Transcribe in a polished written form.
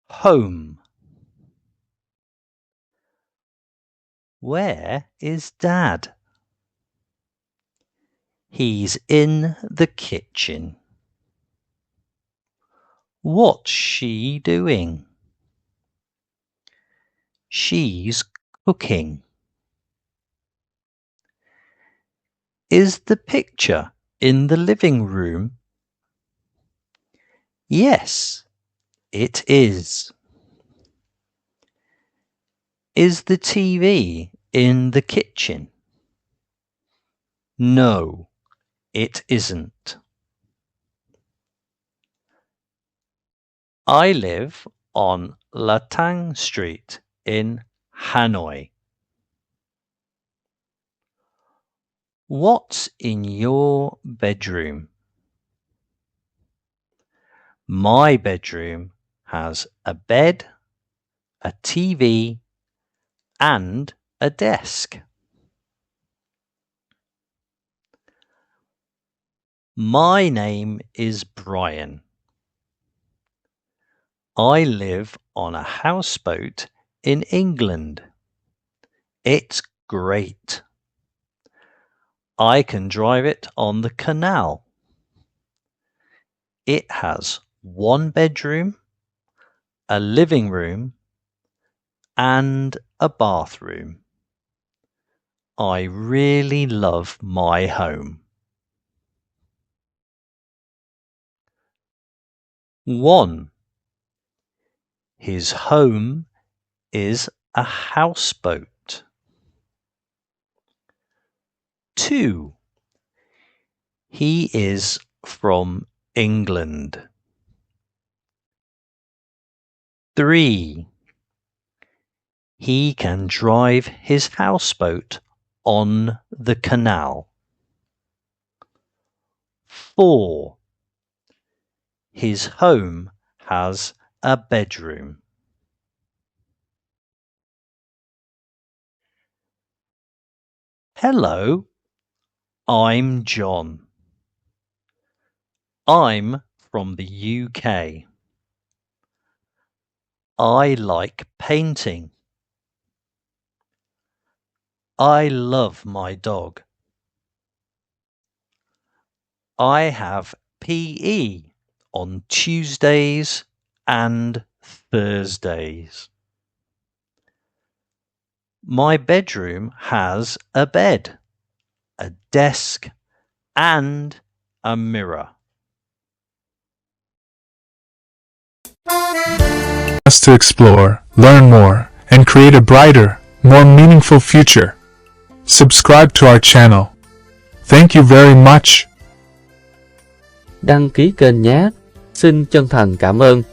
Home. Where is Dad? He's in the kitchen. What's she doing? She's cooking. Is the picture in the living room? Yes, it is. Is the TV in the kitchen? No, it isn't. I live on Thanh Street in Hanoi. What's in your bedroom? My bedroom has a bed, a TV, and a desk. My name is Brian. I live on a houseboat in England. It's great. I can drive it on the canal. It has one bedroom, a living room, and a bathroom. I really love my home. 1. His home is a houseboat. 2. He is from England. 3. He can drive his houseboat on the canal. 4. His home has a bedroom. Hello, I'm John. I'm from the UK. I like painting. I love my dog. I have PE on Tuesdays and Thursdays. My bedroom has a bed, a desk, and a mirror. Us to explore, learn more, and create a brighter, more meaningful future. Subscribe to our channel. Thank you very much. Đăng ký kênh nhé. Xin chân thành cảm ơn.